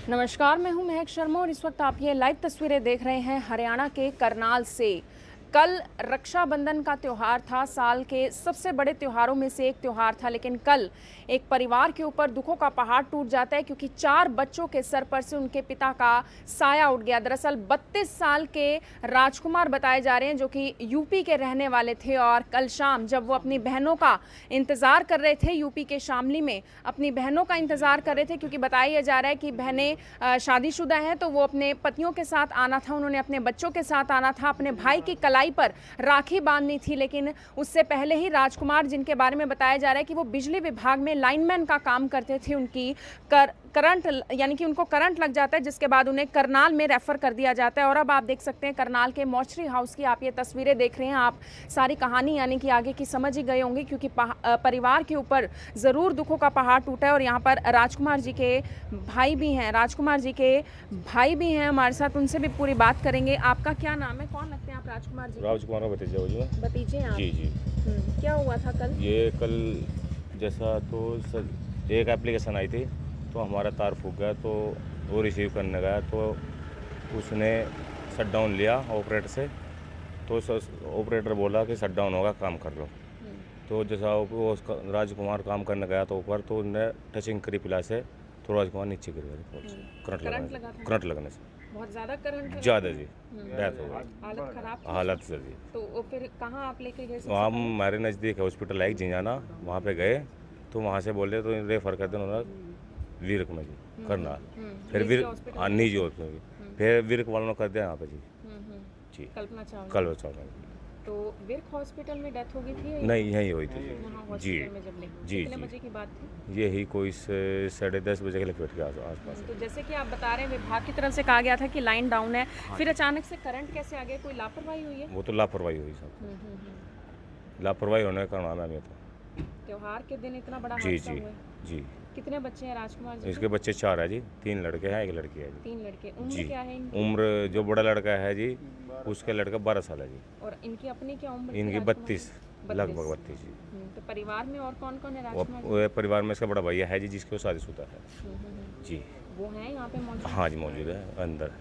नमस्कार, मैं हूं महक शर्मा और इस वक्त आप ये लाइव तस्वीरें देख रहे हैं हरियाणा के करनाल से। कल रक्षाबंधन का त्यौहार था, साल के सबसे बड़े त्योहारों में से एक त्यौहार था, लेकिन कल एक परिवार के ऊपर दुखों का पहाड़ टूट जाता है क्योंकि 4 बच्चों के सर पर से उनके पिता का साया उठ गया। दरअसल 32 साल के राजकुमार बताए जा रहे हैं जो कि यूपी के रहने वाले थे और कल शाम जब वो अपनी बहनों का इंतज़ार कर रहे थे, यूपी के शामली में अपनी बहनों का इंतज़ार कर रहे थे क्योंकि बताया जा रहा है कि बहनें शादीशुदा हैं, तो वो अपने पतियों के साथ आना था, उन्होंने अपने बच्चों के साथ आना था, अपने भाई की कलाई पर राखी बांधनी थी। लेकिन उससे पहले ही राजकुमार, जिनके बारे में बताया जा रहा है कि वो बिजली विभाग में लाइनमैन का काम करते थे, उनकी करंट यानी कि उनको करंट लग जाता है, जिसके बाद उन्हें करनाल में रेफर कर दिया जाता है। और अब आप देख सकते हैं करनाल के मॉर्चरी हाउस की आप ये तस्वीरें देख रहे हैं। आप सारी कहानी यानी कि आगे की समझ ही गए होंगे क्योंकि परिवार के ऊपर ज़रूर दुखों का पहाड़ टूटा है। और यहाँ पर राजकुमार जी के भाई भी हैं, हमारे साथ, उनसे भी पूरी बात करेंगे। आपका क्या नाम है, कौन लगते हैं आप राजकुमार जी? राजकुमार भतीजा हो जी। भतीजे हैं आप? जी जी। क्या हुआ था कल? ये कल जैसा तो एक एप्लीकेशन आई थी तो हमारा तार फूक गया, तो वो रिसीव करने गया तो उसने शट डाउन लिया ऑपरेटर से। तो ऑपरेटर बोला कि शट डाउन होगा, काम कर लो। तो जैसा वो राजकुमार काम करने गया तो ऊपर, तो उनने टचिंग करी पिला से, तो राजकुमार नीचे गिर गया करंट लगने से। बहुत ज़्यादा करंट? ज़्यादा जी, डेथ हो गई। हालत खराब? हालत से जी। तो फिर कहाँ आप लेके गए? वहाँ हमारे नज़दीक है हॉस्पिटल है एक जिंजाना, वहाँ पे गए तो वहाँ से बोले तो रेफर कर देना वीरक में जी, करनाल। फिर निजी हॉस्पिटल, फिर वीरक वालों ने कर दिया यहाँ पे जी। जी, कल्पना चावला। कल्पना चावला। तो वीरक हॉस्पिटल में डेथ हो गई थी? नहीं, यहीं हुई थी जी। जी कितने बजे की बात थी? यही कोई 10:30 बजे के लपेट के आसपास। तो जैसे कि आप बता रहे हैं विभाग की तरफ से कहा गया था कि लाइन डाउन है, फिर अचानक से करंट कैसे आ गया? कोई लापरवाही हुई है? वो तो लापरवाही हुई सब, लापरवाही होने का नाम है। तो त्योहार के दिन इतना बड़ा जी हादसा जी हुआ है। जी। कितने बच्चे हैं राजकुमार जी? इसके बच्चे 4 है जी, 3 लड़के हैं, 1 लड़की है जी। 3 लड़के। उम्र जी। क्या है इनकी? उम्र जो बड़ा लड़का है जी, उसका लड़का 12 साल है जी। और इनकी अपनी क्या उम्र? इनकी 32, लगभग 32 जी। तो परिवार में और कौन कौन है राजकुमार? वो परिवार में इसका बड़ा भैया है जी, जिसकी वो शादीशुदा है जी। वो है यहाँ पे मौजूद? हाँ जी, मौजूद है, अंदर है।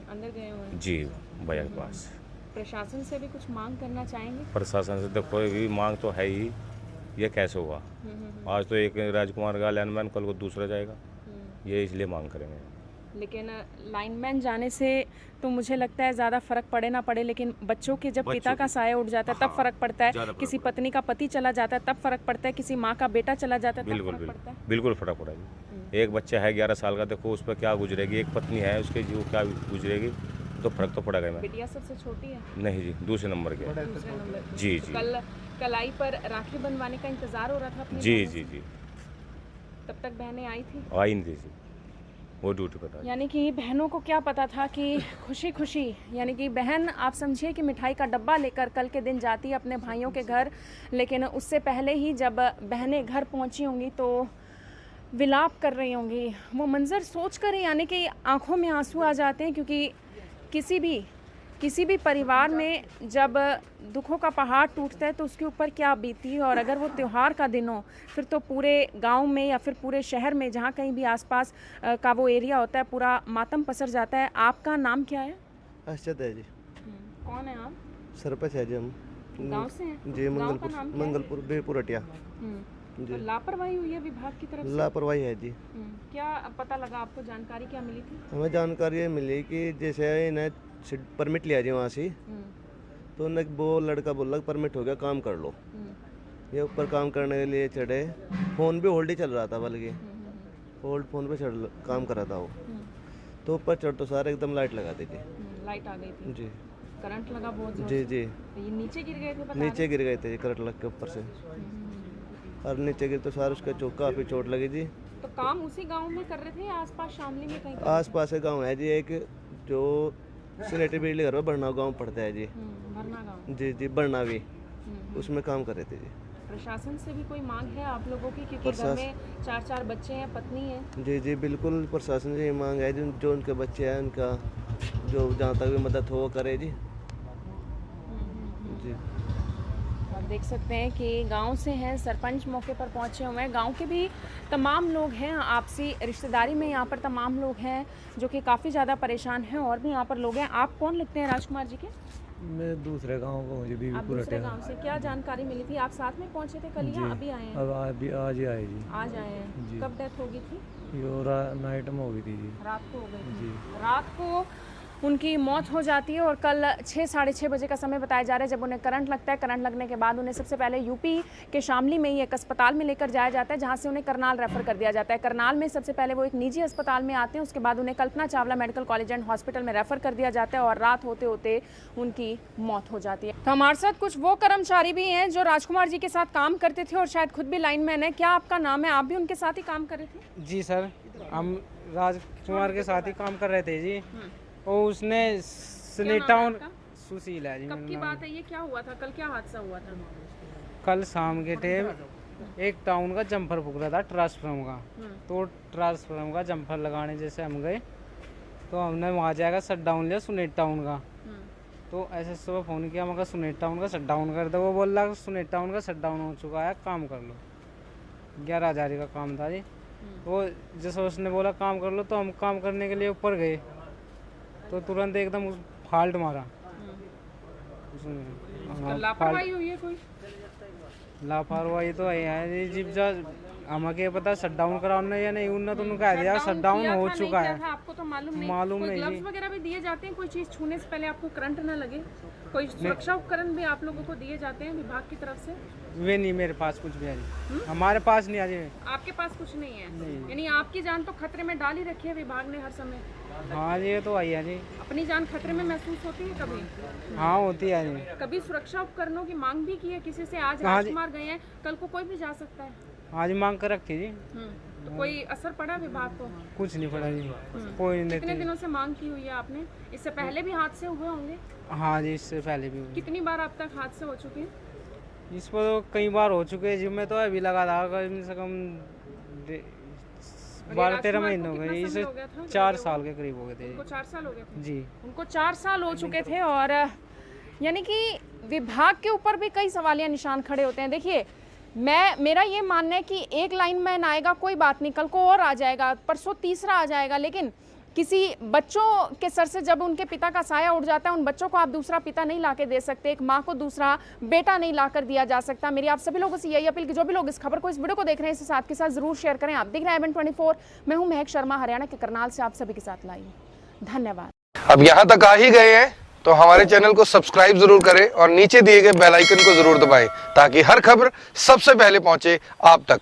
अंदर गए हुए हैं जी, भैया के पास। प्रशासन से भी कुछ मांग करना चाहेंगे? प्रशासन से देखो भी मांग तो है ही, ये कैसे हुआ? आज तो एक राजकुमार का लाइनमैन, कल को दूसरा जाएगा, ये इसलिए मांग करेंगे। लेकिन लाइनमैन जाने से तो मुझे लगता है ज़्यादा फ़र्क पड़े ना पड़े, लेकिन बच्चों के जब पिता का साया उठ जाता है तब फ़र्क पड़ता है। किसी पत्नी का पति चला जाता है तब फ़र्क पड़ता है, किसी माँ का बेटा चला जाता है तब फ़र्क पड़ता है। बिल्कुल फ़र्क पड़ा जी। एक बच्चा है 11 साल का, देखो उस पर क्या गुजरेगी, एक पत्नी है उसके जो क्या गुजरेगी, तो फ़र्क तो पड़ेगा। बिटिया सबसे छोटी है? नहीं जी, दूसरे नंबर के। जी जी। कल कलाई पर राखी बनवाने का इंतज़ार हो रहा था अपनी? जी जी जी। तब तक बहनें आई थी? आई नहीं थी जी, वो ड्यूटी पर था। यानी कि बहनों को क्या पता था कि खुशी खुशी, यानी कि बहन आप समझिए कि मिठाई का डब्बा लेकर कल के दिन जाती है अपने भाइयों के घर, लेकिन उससे पहले ही जब बहनें घर पहुंची होंगी तो विलाप कर रही होंगी। वो मंज़र सोच कर ही यानी कि आंखों में आंसू आ जाते हैं, क्योंकि किसी भी परिवार में जब दुखों का पहाड़ टूटता है तो उसके ऊपर क्या बीती है। और अगर वो त्यौहार का दिन हो फिर तो पूरे गांव में या फिर पूरे शहर में जहाँ कहीं भी आसपास का वो एरिया होता है, पूरा मातम पसर जाता है। आपका नाम क्या है? अर्शद है जी। कौन है आप? सरपंच है जी हम। गांव से हैं? जी, गांव का नाम क्या है? मंगलपुर बीरपुर हटिया। तो लापरवाही हुई है विभाग की तरफ से? लापरवाही है जी। क्या पता लगा आपको, जानकारी क्या मिली थी? हमें जानकारी ये मिली कि जैसे इन्हें परमिट लिया जी वहाँ से, तो उन्हें वो लड़का बोला परमिट हो गया, काम कर लो। ये ऊपर काम करने के लिए चढ़े, फ़ोन भी होल्ड ही चल रहा था, बल्कि होल्ड फ़ोन पे काम कर रहा था वो। तो ऊपर चढ़ तो सारे एकदम लाइट लगा दी थी। लाइट आ गई थी जी। करंट लगा बहुत जोर जी से? जी। तो ये नीचे गिर गए थे बता रहे? नीचे गिर गए थे जी, करंट लग के ऊपर से। और नीचे गिर तो सारे उसके काफ़ी चोट लगी जी। तो काम उसी गांव में कर रहे थे या आसपास शामली में कहीं? आस पास के गाँव है जी, एक जो सिनेटरी बिजली घर में बरनाव गाँव पड़ता है जी। भरना गांव? जी जी, बरनावी, उसमें काम कर रहे थे जी। प्रशासन से भी कोई मांग है आप लोगों की, क्योंकि घर में 4-4 बच्चे हैं, पत्नी है? जी जी, बिल्कुल प्रशासन से ये मांग है जो उनके बच्चे हैं उनका जो जहाँ तक भी मदद हो वो करे जी। जी। देख सकते हैं कि गांव से हैं, सरपंच मौके पर पहुंचे हुए हैं, गांव के भी तमाम लोग हैं, आपसी रिश्तेदारी में यहाँ पर तमाम लोग हैं जो कि काफ़ी ज़्यादा परेशान हैं और भी यहाँ पर लोग हैं। आप कौन लिखते हैं राजकुमार जी के? मैं दूसरे गांव को हूँ जी, आप बीबीपुर दूसरे हटिया। गांव से, क्या जानकारी मिली थी? आप साथ में पहुंचे थे कल या अभी आए हैं? अब आज ही आए जी। आज आए हैं। जी। कब डेथ हो गई थी? यो नाइट में हो गई थी जी। रात को हो गई थी। जी। रात को उनकी मौत हो जाती है और कल 6 साढ़े 6 बजे का समय बताया जा रहा है जब उन्हें करंट लगता है। करंट लगने के बाद उन्हें सबसे पहले यूपी के शामली में ही एक अस्पताल में लेकर जाया जाता है जहां से उन्हें करनाल रेफर कर दिया जाता है। करनाल में सबसे पहले वो एक निजी अस्पताल में आते हैं, उसके बाद उन्हें Kalpana Chawla medical college and hospital में रेफर कर दिया जाता है और रात होते होते उनकी मौत हो जाती है। तो हमारे साथ कुछ वो कर्मचारी भी हैं जो राजकुमार जी के साथ काम करते थे और शायद खुद भी लाइनमैन है। क्या आपका नाम है? आप भी उनके साथ ही काम कर रहे थे? जी सर, हम राजकुमार के साथ ही काम कर रहे थे जी। और उसने स्ने टाउन सुशील है जी। कब की बात है ये? क्या हुआ था कल? क्या हादसा हुआ था? कल शाम के टाइम एक टाउन का जंपर फूक रहा था ट्रांसफार्मर का, तो ट्रांसफार्मर का जंपर लगाने जैसे हम गए तो हमने वहाँ जाएगा शट डाउन लिया सुनेट टाउन का। तो ऐसे सुबह फ़ोन किया, मगर सुनेट टाउन का शट डाउन कर दो। वो बोल रहा सुनेट टाउन का शट डाउन हो चुका है, काम कर लो। 11,000 का काम था जी। वो जैसे उसने बोला काम कर लो तो हम काम करने के लिए ऊपर गए तो तुरंत एकदम फाल्ट मारा उसने। लापरवाही हुई है कोई? लापरवाही तो है जी। जब हमें पता शट डाउन कराना या नहीं, उन्होंने तो कह दिया शट डाउन हो चुका है। आपको तो मालूम नहीं? मालूम कोई नहीं ग्लव्स जी। वगैरह भी दिए जाते हैं कोई चीज छूने से पहले आपको करंट ना लगे? कोई सुरक्षा उपकरण भी आप लोगों को दिए जाते हैं विभाग की तरफ से? वे नहीं, मेरे पास कुछ भी है जी। हमारे पास नहीं है। आपके पास कुछ नहीं है? यानी आपकी जान तो खतरे में डाल ही रखी है विभाग ने हर समय। हाँ जी, ये तो आई है जी। अपनी जान खतरे में महसूस होती है कभी? हाँ होती है जी। कभी सुरक्षा उपकरणों की मांग भी की है किसी से? आज हाँ जी। राजकुमार गए हैं, कल को कोई भी जा सकता है। आज मांग कर रखी जी। तो कोई असर पड़ा विभाग को? कुछ नहीं पड़ा जी, कोई नहीं कितने थी। दिनों से मांग की हुई है आपने? इससे पहले भी हादसे हुए होंगे? हाँ जी, इससे पहले भी हुई। कितनी बार अब तक हादसे हो चुके हैं? इस पर तो कई बार हो चुके हैं। जिम में तो अभी लगा था कम से कम 12-13 महीने हो गए। इसे 4 साल के करीब हो गए थे उनको 4 साल हो गए थे? जी। उनको 4 साल हो चुके थे और यानी कि विभाग के ऊपर भी कई सवालिया निशान खड़े होते हैं। देखिए, मेरा ये मानना है कि एक लाइनमैन आएगा कोई बात नहीं, कल को और आ जाएगा, परसों तीसरा आ जाएगा, लेकिन किसी बच्चों के सर से जब उनके पिता का साया उड़ जाता है, उन बच्चों को आप दूसरा पिता नहीं लाके दे सकते, एक माँ को दूसरा बेटा नहीं लाकर दिया जा सकता। मेरी आप सभी लोगों से यही अपील कि जो भी लोग इस खबर को, इस वीडियो को देख रहे हैं, इसे साथ के साथ जरूर शेयर करें। आप देख रहे हैं IBN 24, मैं हूं महक शर्मा, हरियाणा के करनाल से आप सभी के साथ लाई। धन्यवाद। अब यहाँ तक आ ही गए हैं तो हमारे चैनल को सब्सक्राइब जरूर करें और नीचे दिए गए बेल आइकन को जरूर दबाएं ताकि हर खबर सबसे पहले पहुंचे आप तक।